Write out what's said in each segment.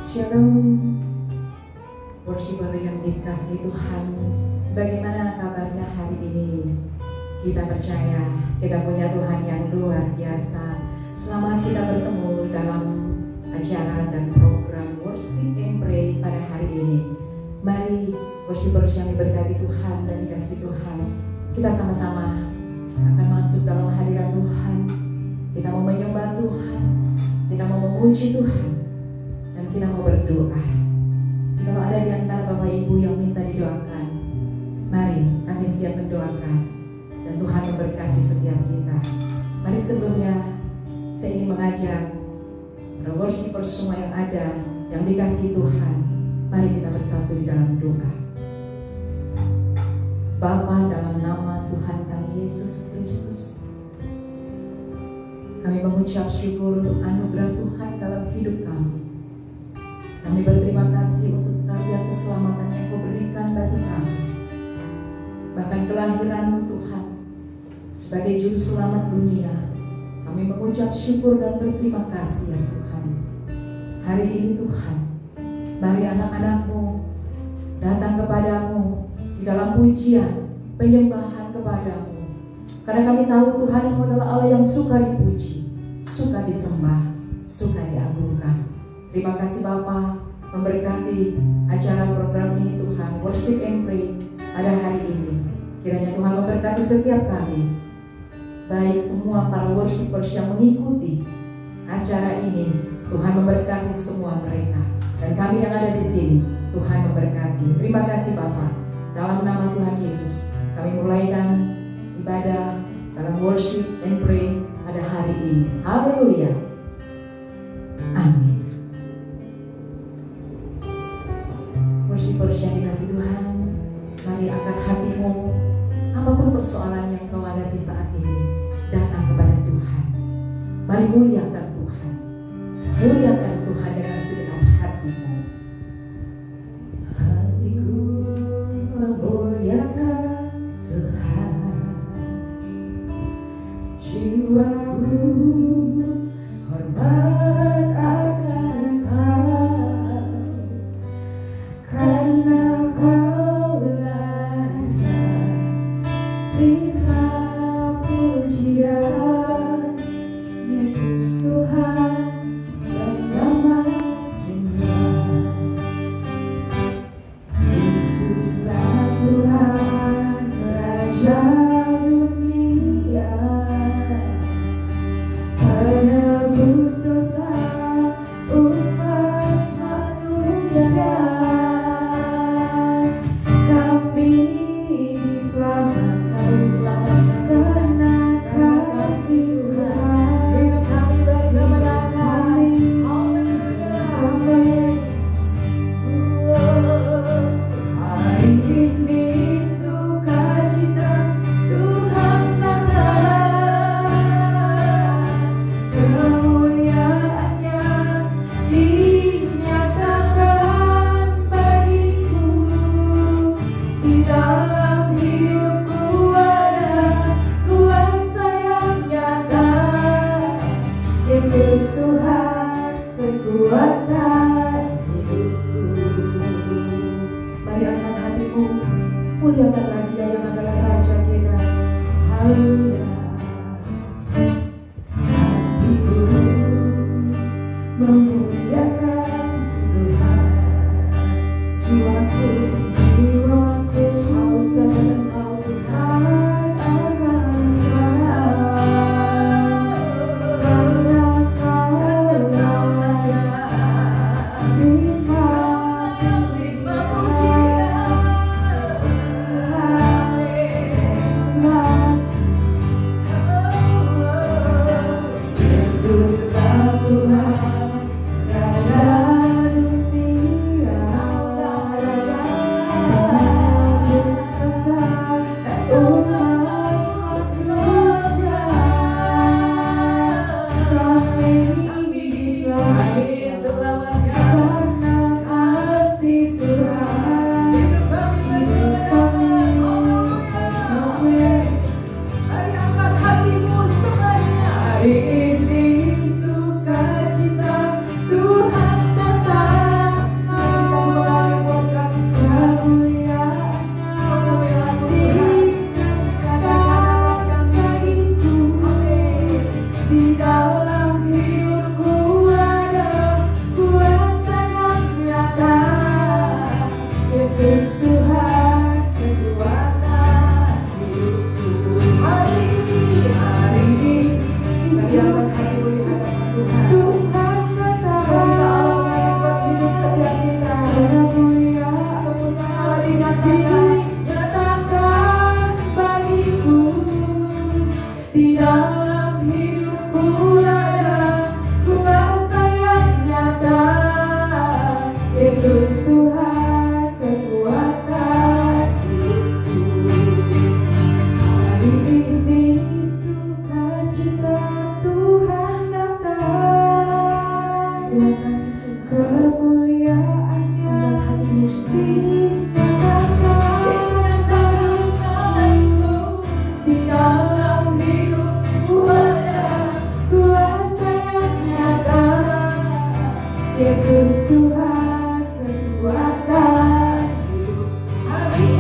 Shalom, worshiper yang dikasih Tuhan. Bagaimana kabarnya hari ini? Kita percaya kita punya Tuhan yang luar biasa. Selamat kita bertemu dalam acara dan program Worship and Pray pada hari ini. Mari worshiper yang diberkati Tuhan dan dikasih Tuhan, kita sama-sama akan masuk dalam hadirat Tuhan. Kita mau menyembah Tuhan, kita mau memuji Tuhan, dan kita mau berdoa. Jika ada di antara Bapak Ibu yang minta didoakan, mari kami siap mendoakan dan Tuhan memberkati setiap kita. Mari sebelumnya saya ingin mengajak para worshiper semua yang ada, yang dikasih Tuhan, mari kita bersatu di dalam doa. Bapa, dalam nama Tuhan kami Yesus Kristus, kami mengucap syukur untuk anugerah Tuhan dalam hidup kami. Kami berterima kasih untuk karya keselamatan yang Kau berikan bagi kami. Bahkan kelahiran-Mu Tuhan sebagai juru selamat dunia, kami mengucap syukur dan berterima kasih ya Tuhan. Hari ini Tuhan, mari anak-anak-Mu datang kepadamu di dalam pujian, penyembahan kepadamu. Karena kami tahu Tuhan adalah Allah yang suka dipuji, suka disembah, suka diagungkan. Terima kasih Bapa, memberkati acara program ini Tuhan, Worship and Pray pada hari ini. Kiranya Tuhan memberkati setiap kami, baik semua para worshipers yang mengikuti acara ini. Tuhan memberkati semua mereka, dan kami yang ada di sini, Tuhan memberkati. Terima kasih Bapa. Dalam nama Tuhan Yesus, kami mulaikan ibadah dalam Worship and Pray pada hari ini. Haleluya. Amin. Worshippers yang dikasih Tuhan, mari angkat hatimu. Apapun persoalan yang kau hadapi saat ini, datang kepada Tuhan. Mari muliakan Tuhan. Muliakan Tuhan dengan segenap hatimu. Hatiku memuliakan Tuhan, jiwaku hormat akan Kau, karena Kau-lah terima pujian, Yesus Tuhan dan nama Tuhan. Yesuslah Tuhan Raja dunia, penebus dosa umat manusia. Kami diselamatkan karena kasih Tuhan. Hidup kami berkemenangan. Amin. Hari ini sukacita Tuhan datang, kemuliaan-Nya dinyatakan bagiku. Di dalam hidupku ada kuasa yang nyata, Yesus Tuhan kekuatan hidupku. Mari angkat hatimu, muliakanlah Dia yang adalah Raja kita. Haleluya. Hatiku memuliakan Tuhan, jiwaku haus akan Engkau Tuhan akan karena Kau-lah terima pujian, Yesus Tuhan kekuatan hidup. Hari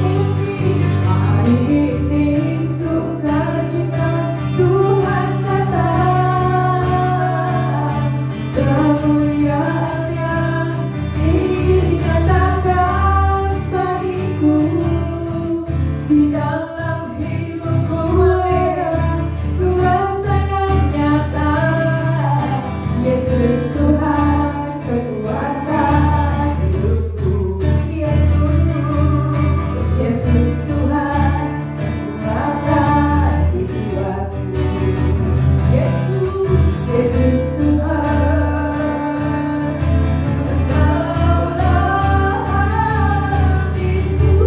ini sukacita Tuhan datang, kemuliaan-Nya dinyatakan bagiku di dalam hidupku. Kuasa yang nyata, Yesus Tuhan kekuatan hidupku. Yesus Tuhan kekuatan jiwaku. Yesus Tuhan, Engkaulah hatiku.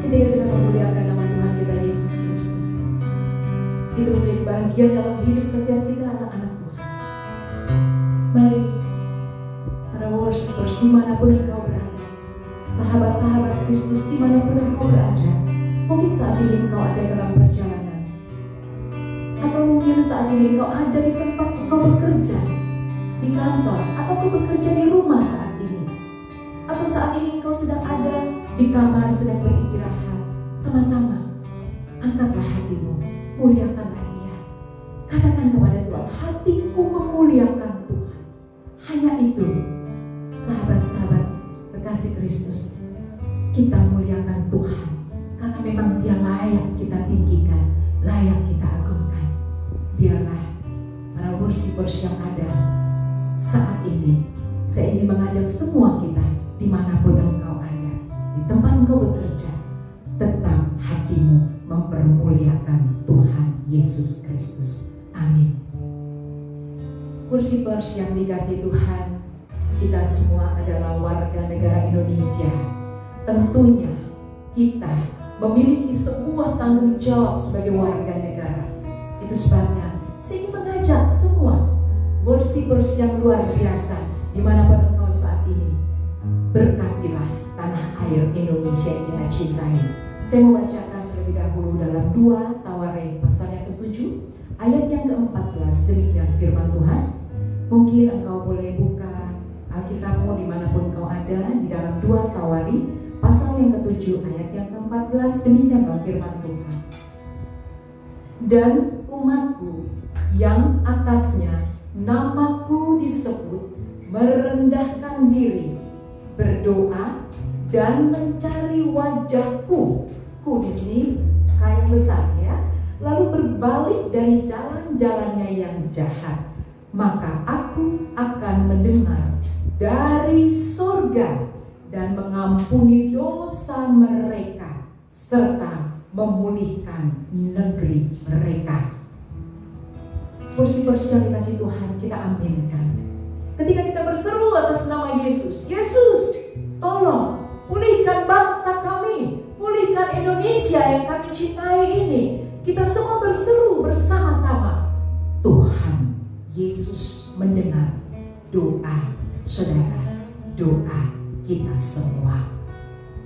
Ketika kita memuliakan nama Tuhan kita Yesus Kristus, itu menjadi bagian dalam hidup setiap kita anak-anak Tuhan. Mari para worshipers dimanapun engkau berada, sahabat-sahabat Kristus dimanapun engkau berada, mungkin saat ini engkau ada dalam perjalanan, atau mungkin saat ini engkau ada di tempat engkau bekerja, di kantor, atau engkau bekerja di rumah saat ini, atau saat ini engkau sedang ada di kamar sedang beristirahat. Sama-sama angkatlah hatimu, muliakanlah Dia. Katakan kepada Tuhan, hatiku memuliakan Tuhan. Hanya itu, sahabat-sahabat kekasih Kristus, kita muliakan Tuhan, karena memang Dia layak kita tinggikan, layak kita agungkan. Biarlah para worshipers yang ada saat ini, saya ingin mengajak semua kita dimanapun engkau ada, di tempat engkau bekerja, tetap hatimu mempermuliakan Tuhan Yesus Kristus. Amin. Worshipers yang dikasihi Tuhan, kita semua adalah warga negara Indonesia. Tentunya kita memiliki sebuah tanggung jawab sebagai warga negara. Itu sebabnya saya ingin mengajak semua worshipers yang luar biasa dimanapun engkau saat ini, berkatilah tanah air Indonesia yang kita cintai. Saya mau bacakan terlebih dahulu dalam 2 Tawarekh pasal yang ke-7 ayat yang ke-14. Demikian firman Tuhan. Mungkin engkau boleh buka Alkitabmu dimanapun engkau ada, di dalam 2 Tawarekh pasal yang ke-7 ayat yang ke-14. Demikian firman Tuhan. Dan umatku yang atasnya namaku disebut merendahkan diri, berdoa dan mencari wajahku. Ku di sini kayak besar ya. Lalu berbalik dari jalan-jalannya yang jahat, maka aku akan mendengar dari surga dan mengampuni dosa mereka serta memulihkan negeri mereka. Worshipers yang dikasih Tuhan, kita aminkan. Ketika kita berseru atas nama Yesus, Yesus, tolong pulihkan bangsa kami, pulihkan Indonesia yang kami cintai ini. Kita semua berseru bersama-sama. Tuhan Yesus mendengar doa saudara, doa kita semua.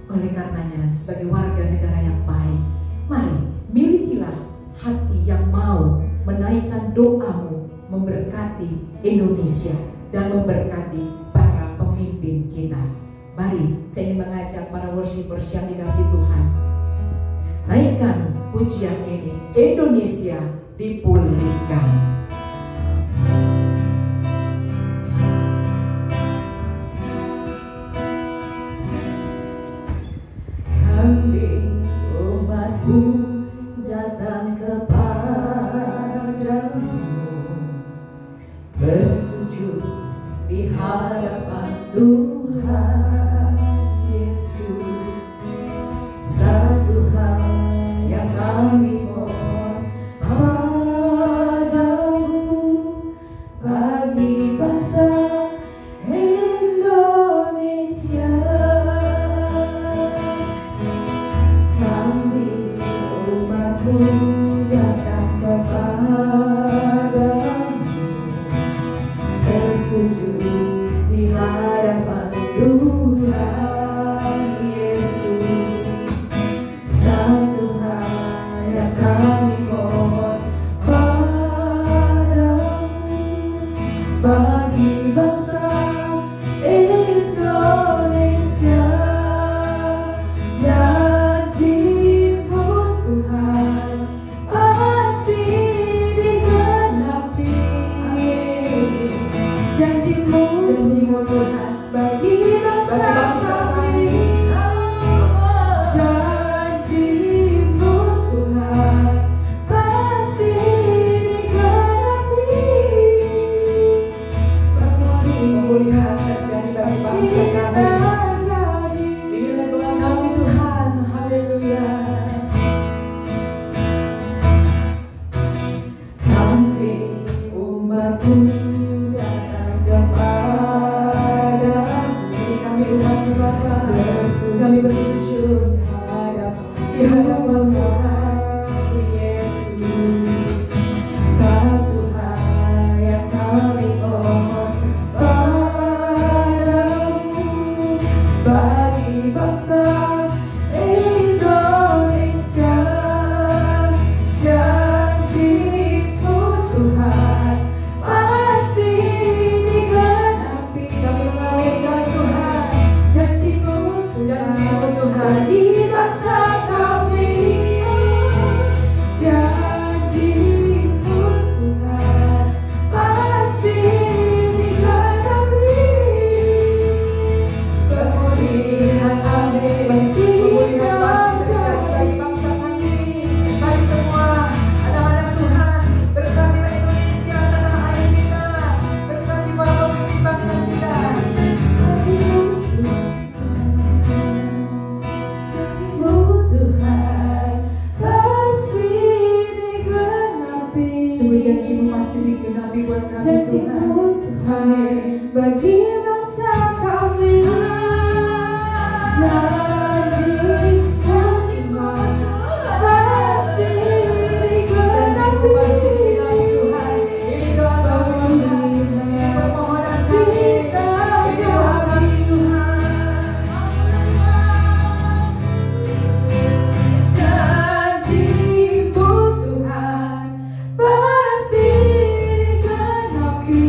Oleh karenanya, sebagai warga negara yang baik, mari milikilah hati yang mau menaikkan doamu, memberkati Indonesia dan memberkati para pemimpin kita. Mari, saya ingin mengajak para worshipers yang dikasih Tuhan, naikkan pujian ini, Indonesia dipulihkan. Kami umatmu datang kepadamu, bersujud di hadapan Tuhan Yesus. Satu hal yang kami mohon padamu, bagi bangsa Indonesia. Kami umatmu datang kepadamu, bersujud bersujud di hadapan Tuhan Yesus. Satu hal yang kami mohon padamu, bagi bangsa Indonesia, janji-Mu Tuhan pasti digenapi. Janji-Mu Tuhan bagi bangsa kami, janji-Mu Tuhan pasti digenapi. Pemulihan terjadi bagi bangsa kami, inilah doa kami Tuhan. Haleluya. Kami umat-Mu datang kepadamu. Kami umat-Mu Bapa, kami bersujud di hadapan Tuhan Yesus. Satu hal yang kami mohon padamu, bagi bangsa Indonesia, janji-Mu Tuhan pasti digenapi. Kami mengalirkan Tuhan, janji-Mu Tuhan di bangsa kami, janji-Mu Tuhan pasti digenapi. Pemulihan amin, pemulihan pasti terjadi bagi bangsa kami. Mari semua anak-anak Tuhan, berkatilah Indonesia, tanah air kita, berkati para pemimpin bangsa kita. Janji-Mu Tuhan pasti digenapi. Sungguh janji-Mu pasti digenapi buat kami Tuhan. Amin. Bagi bangsa kami, janji-Mu pasti digenapi. Tuhan, ini doa kami Tuhan, ini permohonan kami, ini doa kami Tuhan. Janji-Mu Tuhan pasti digenapi.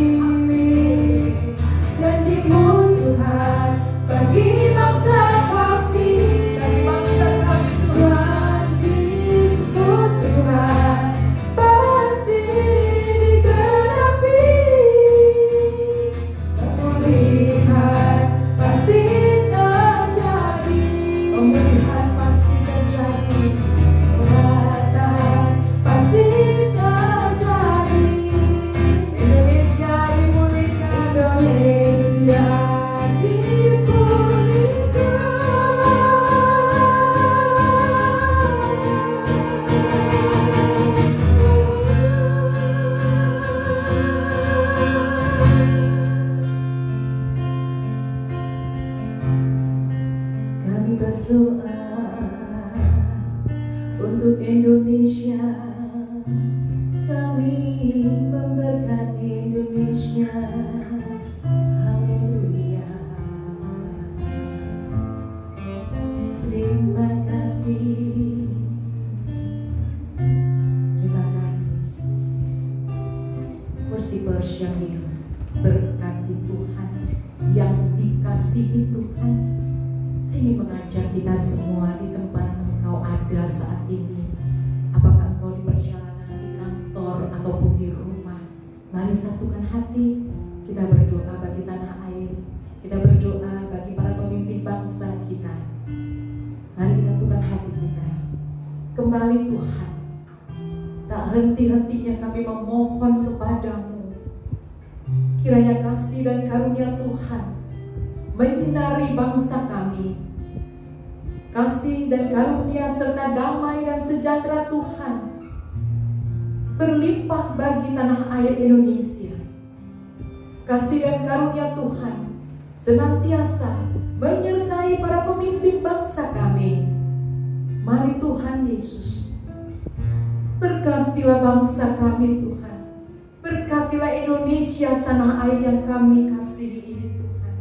Janji-Mu Tuhan bagi bangsa kami, bagi bangsa kami Tuhan. Janji-Mu Tuhan pasti digenapi. Pemulihan pasti terjadi, pemulihan pasti terjadi, kekuatan pasti terjadi. Indonesia dipulihkan, Indonesia Kami berdoa untuk Indonesia, kami memberkati Indonesia. Haleluya. Terima kasih. Terima kasih. Kursi bersyamil, berkati Tuhan, yang dikasihi Tuhan. Sini mengajak kita semua di tempat engkau ada saat ini. Apakah engkau di perjalanan, di kantor, ataupun di rumah, mari satukan hati. Kita berdoa bagi tanah air, kita berdoa bagi para pemimpin bangsa kita. Mari kita satukan hati kita. Kembali Tuhan, tak henti-hentinya kami memohon kepadamu. Kiranya kasih dan karunia Tuhan menyinari bangsa kami. Kasih dan karunia serta damai dan sejahtera Tuhan berlimpah bagi tanah air Indonesia. Kasih dan karunia Tuhan senantiasa menyertai para pemimpin bangsa kami. Mari Tuhan Yesus, berkatilah bangsa kami Tuhan. Berkatilah Indonesia, tanah air yang kami kasihi ini Tuhan.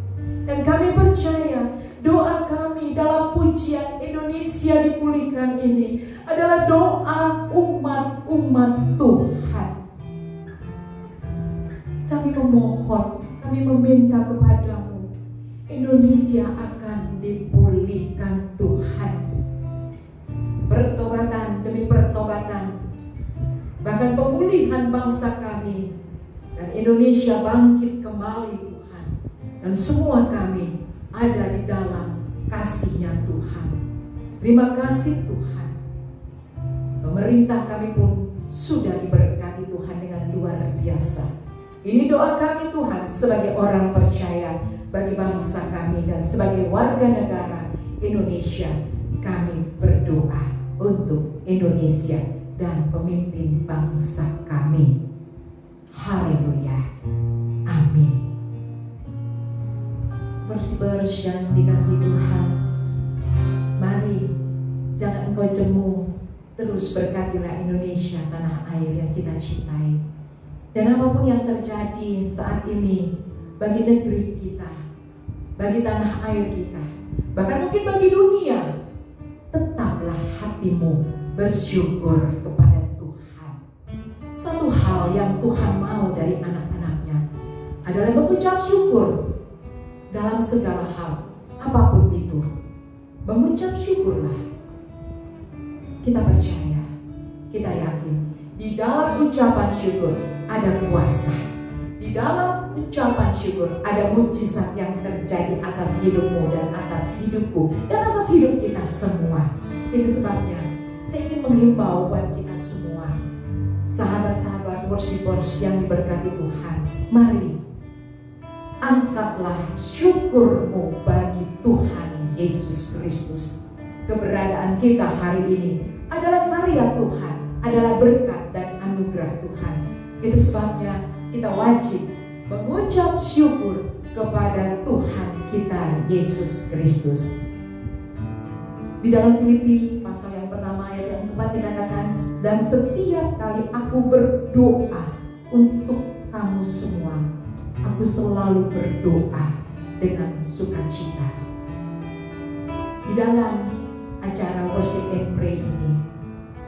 Dan kami percaya doa kami dalam pujian Indonesia dipulihkan ini adalah doa umat-umat Tuhan. Kami memohon, kami meminta kepadamu, Indonesia akan dipulihkan Tuhan. Pertobatan demi pertobatan, bahkan pemulihan bangsa kami, dan Indonesia bangkit kembali Tuhan. Dan semua kami ada di dalam kasih-Nya Tuhan. Terima kasih Tuhan. Pemerintah kami pun sudah diberkati Tuhan dengan luar biasa. Ini doa kami Tuhan sebagai orang percaya bagi bangsa kami dan sebagai warga negara Indonesia. Kami berdoa untuk Indonesia dan pemimpin bangsa kami. Haleluya. Amin. Worshipers yang dikasihi Tuhan, mari jangan engkau jemu, terus berkatilah Indonesia, tanah air yang kita cintai. Dan apapun yang terjadi saat ini bagi negeri kita, bagi tanah air kita, bahkan mungkin bagi dunia, tetaplah hatimu bersyukur kepada Tuhan. Satu hal yang Tuhan mau dari anak-anaknya adalah mengucap syukur dalam segala hal, apapun itu. Mengucap syukurlah. Kita percaya, kita yakin, di dalam ucapan syukur ada kuasa. Di dalam ucapan syukur ada mujizat yang terjadi atas hidupmu dan atas hidupku dan atas hidup kita semua. Itu sebabnya saya ingin menghimbau buat kita semua, sahabat-sahabat worshipers yang diberkati Tuhan, mari angkatlah syukurmu bagi Tuhan Yesus Kristus. Keberadaan kita hari ini adalah karya Tuhan, adalah berkat dan anugerah Tuhan. Itu sebabnya kita wajib mengucap syukur kepada Tuhan kita Yesus Kristus. Di dalam Filipi pasal yang pertama ayat yang 4 dikatakan, dan setiap kali aku berdoa untuk kamu semua, aku selalu berdoa dengan sukacita. Di dalam acara Worship and Pray ini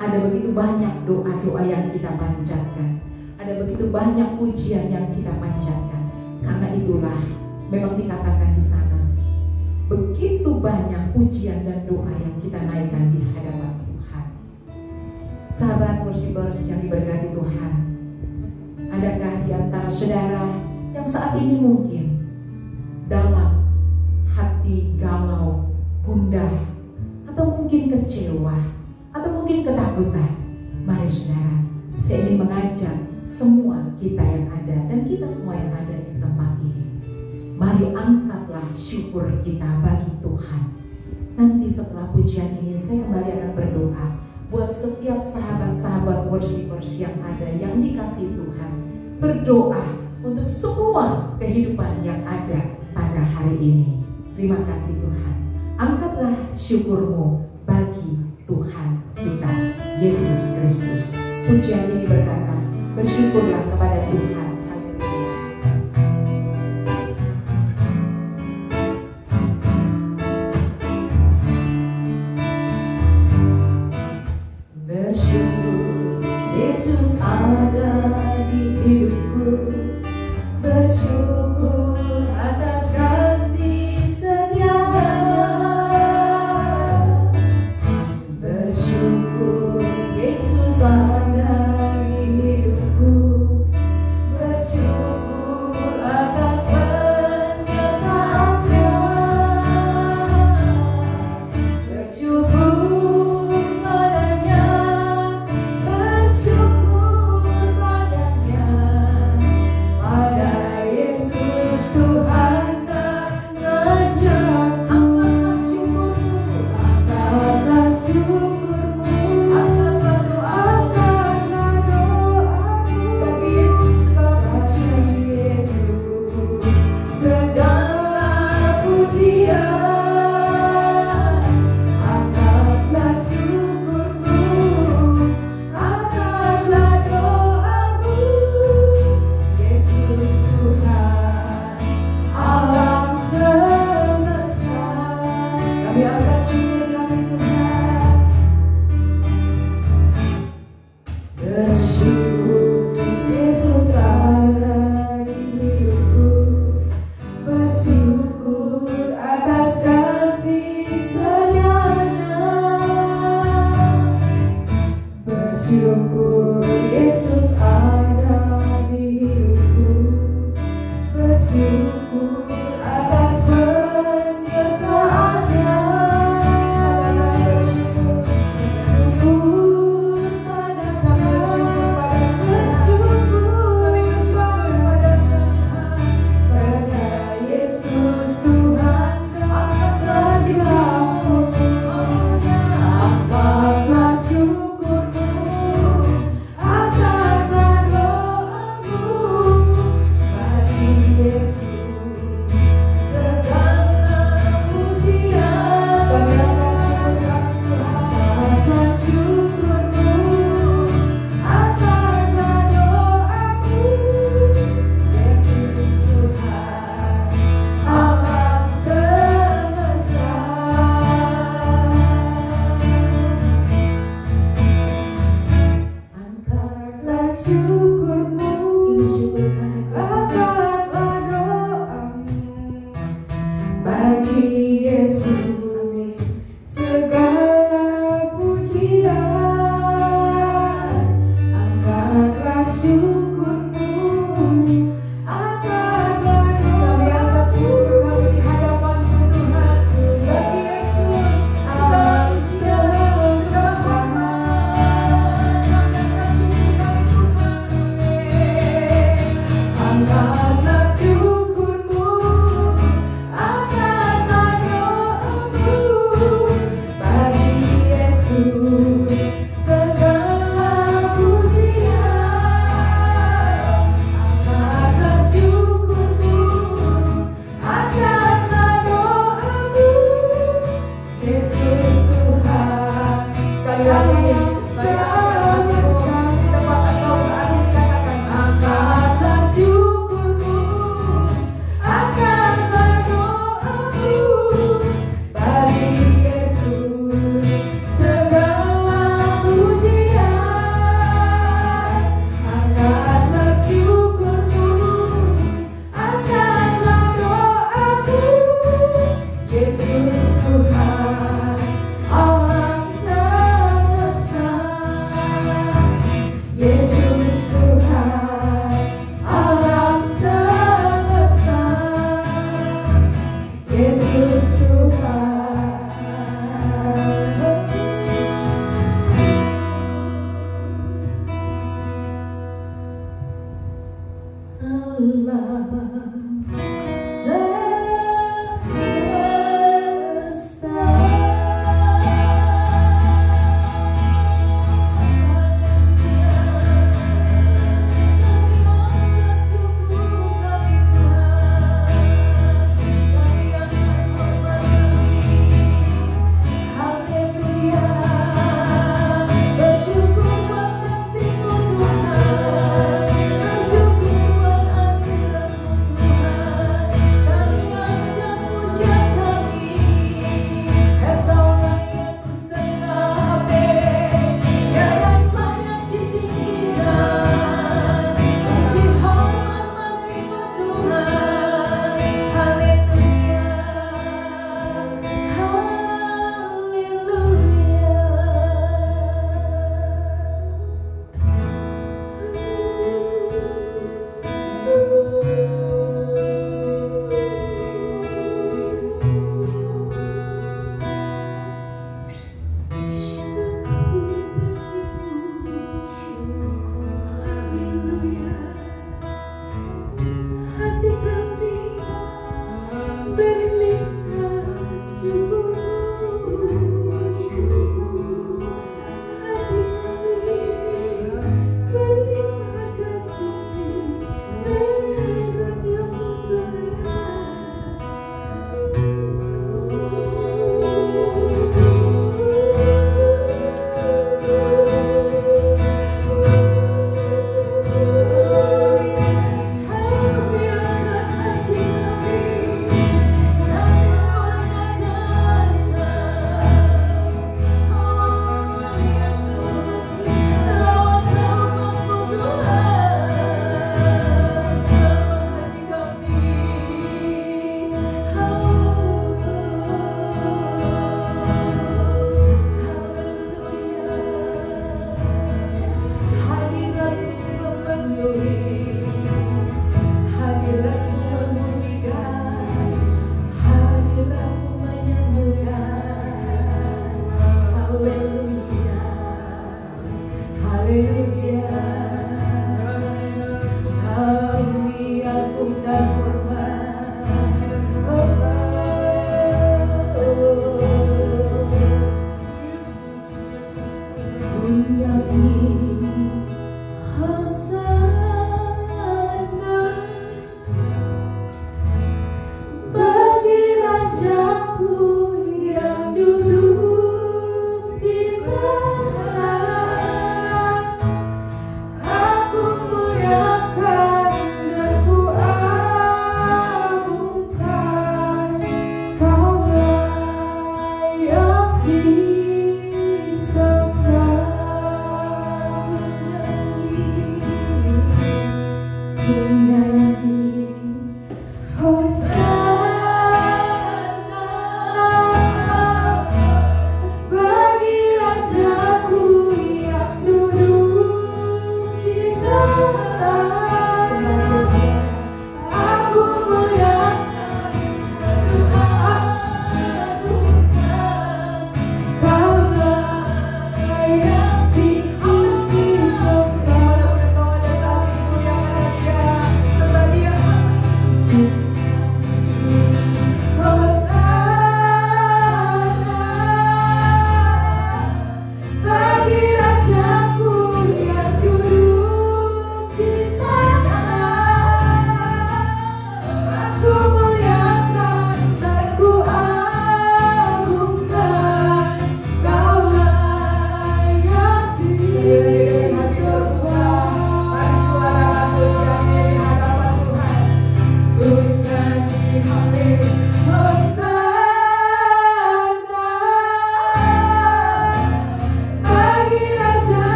ada begitu banyak doa-doa yang kita panjatkan. Ada begitu banyak pujian yang kita panjatkan. Karena itulah memang dikatakan di sana, begitu banyak pujian dan doa yang kita naikkan di hadapan Tuhan. Sahabat worshipers yang diberkati Tuhan, adakah di antara saudara yang saat ini mungkin dalam hati galau, gundah, atau mungkin kecewa, atau mungkin ketakutan? Mari saudara, saya ingin mengajak semua kita yang ada dan kita semua yang ada di tempat ini, mari angkatlah syukur kita bagi Tuhan. Nanti setelah pujian ini saya kembali akan berdoa buat setiap sahabat-sahabat worshipers yang ada, yang dikasihi Tuhan. Berdoa untuk semua kehidupan yang ada pada hari ini. Terima kasih Tuhan. Angkatlah syukurmu bagi Tuhan kita Yesus Kristus. Pujian ini berkata, bersyukurlah kepada Tuhan. Haleluya. Bersyukur Yesus ada di hidupku. Bersyukur atas kasih setianya. Bersyukur Yesus ada di hidupku.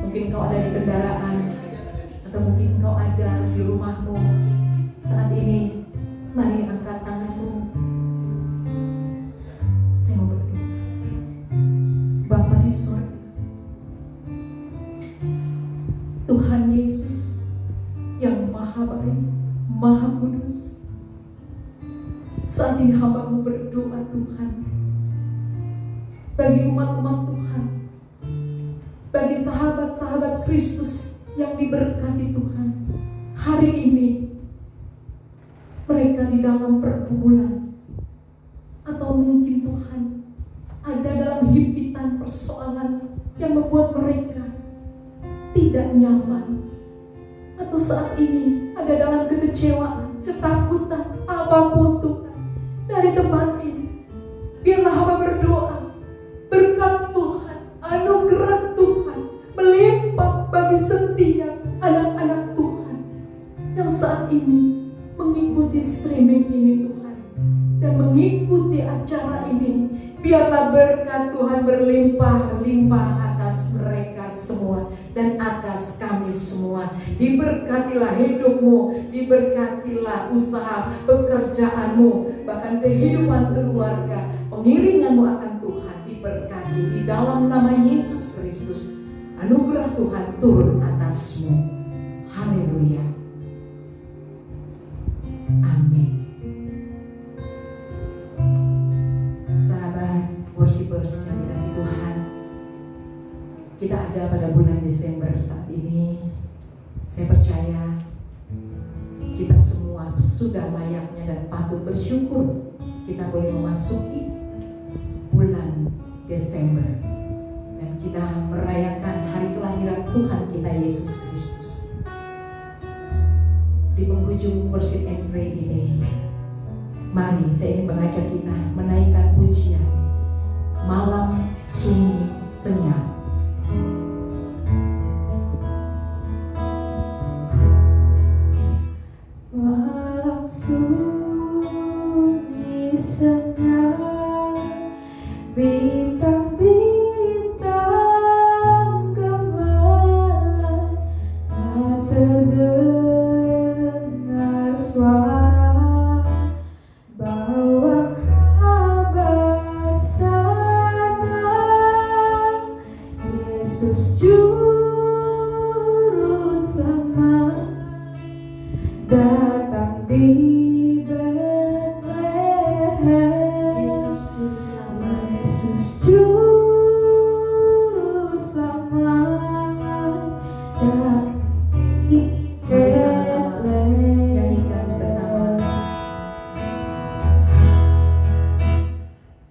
Mungkin kau ada di kendaraan, atau mungkin kau ada di rumahmu saat ini. Mari angkat tanganmu. Saya mau berdoa. Bapa di surga, Tuhan Yesus yang maha baik, maha kudus, saat ini hamba-Mu berdoa Tuhan bagi umat-umat Tuhan bagi sahabat-sahabat Kristus yang diberkati Tuhan. Hari ini mereka di dalam pergumulan, atau mungkin Tuhan ada dalam himpitan persoalan yang membuat mereka tidak nyaman, atau saat ini ada dalam kekecewaan, ketakutan, apapun Tuhan. Dari tempat ini biarlah hamba berdoa, berkat Tuhan, anugerah Tuhan melimpah bagi setiap anak-anak Tuhan yang saat ini mengikuti streaming ini Tuhan, dan mengikuti acara ini. Biarlah berkat Tuhan berlimpah-limpah atas mereka semua dan atas kami semua. Diberkatilah hidupmu, diberkatilah usaha pekerjaanmu, bahkan kehidupan keluarga, pengiringanmu akan Tuhan diberkati di dalam nama Yesus Kristus. Anugerah Tuhan turun atasmu. Haleluya. Amin. Sahabat worshipers yang dikasih Tuhan, kita ada pada bulan Desember saat ini. Saya percaya kita semua sudah layaknya dan patut bersyukur kita boleh memasuki bulan Desember dan kita merayakan hari kelahiran Tuhan kita Yesus Kristus. Di penghujung worship and pray ini, mari saya ingin mengajak kita menaikkan pujian Malam Sunyi Senyap. Malam sunyi senyap, bintang-bintang gemilang, tak terdengar suara, bawa kabar senang, Yesus Juru Selamat datang di Betlehem. Yesus Juru Selamat, Yesus Juru Selamat datang di Betlehem. Nyanyikan bersama.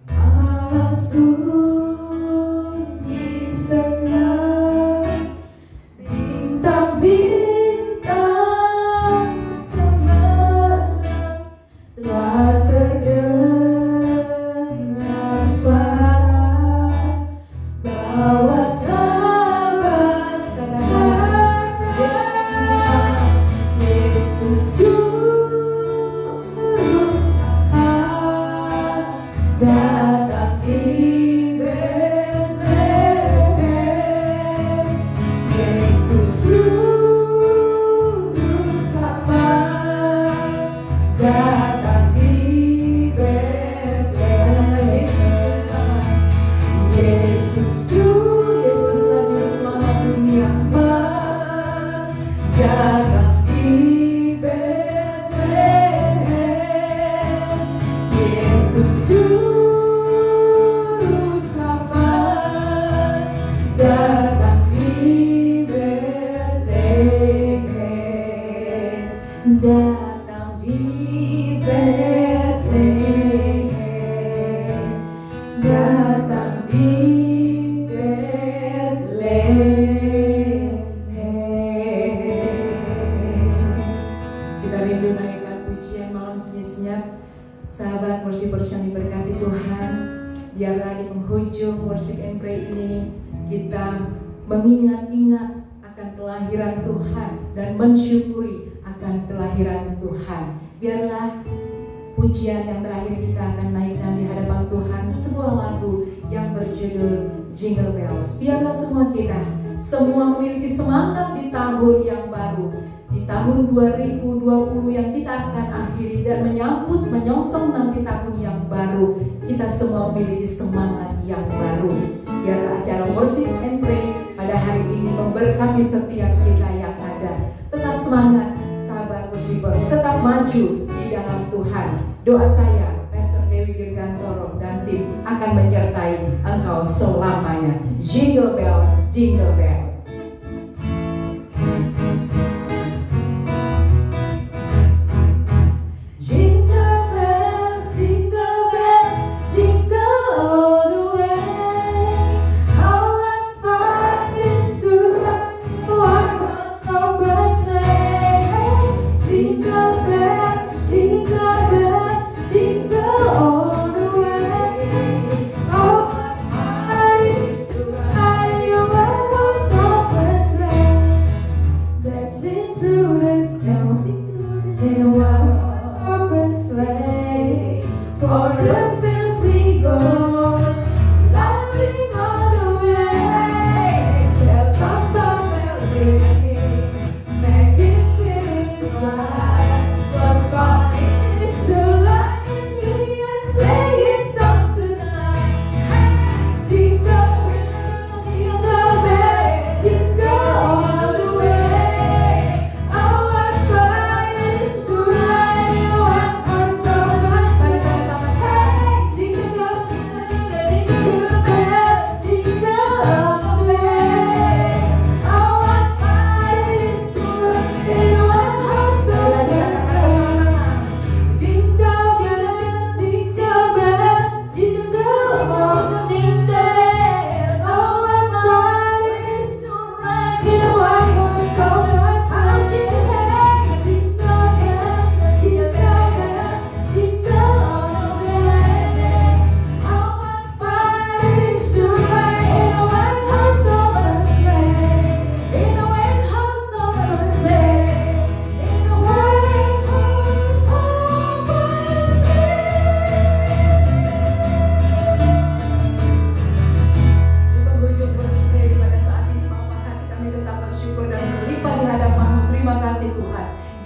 Malam sunyi senyap, bintang-bintang cemerlang, telah terdengar suara, bawa kabar kedatangan Yesus Juru Selamat datang di Betlehem. Yesus Juru Selamat datang di Betlehem. Yesus Juru Selamat dunia datang di Betlehem. Yesus Juru Selamat datang di Betlehem. Datang di Betlehem. Datang di Betlehem. Kita rindu naikkan pujian Malam Sunyi Senyap. Sahabat worshipers yang diberkati Tuhan, biarlah di penghujung worship and pray ini kita mengingat-ingat akan kelahiran Tuhan dan mensyukuri akan kelahiran Tuhan. Biarlah pujian yang terakhir kita akan naikkan di hadapan Tuhan sebuah lagu yang berjudul Jingle Bells. Biarlah semua kita semua memiliki semangat di tahun yang baru, di tahun 2020 yang kita akan akhiri dan menyambut menyongsong nanti tahun yang baru. Kita semua memiliki semangat yang baru. Biarlah acara worship and pray pada hari ini memberkati setiap kita yang ada. Tetap semangat sahabat worshipers, tetap maju di dalam Tuhan. Doa saya, Pastor Dewi Dirgantoro dan tim akan menyertai engkau selamanya. Jingle bells, Jingle Bells.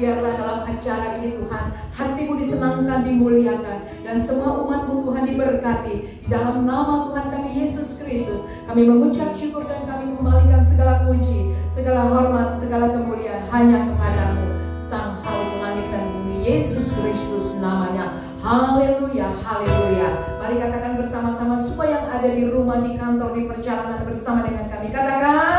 Biarlah dalam acara ini Tuhan, hati-Mu disenangkan, dimuliakan, dan semua umat-Mu Tuhan diberkati. Di dalam nama Tuhan kami Yesus Kristus, kami mengucap syukur dan kami kembalikan segala puji, segala hormat, segala kemuliaan hanya kepada-Mu, Sang Halik langit dan bumi, Yesus Kristus namanya. Haleluya, haleluya. Mari katakan bersama-sama semua yang ada di rumah, di kantor, di perjalanan bersama dengan kami. Katakan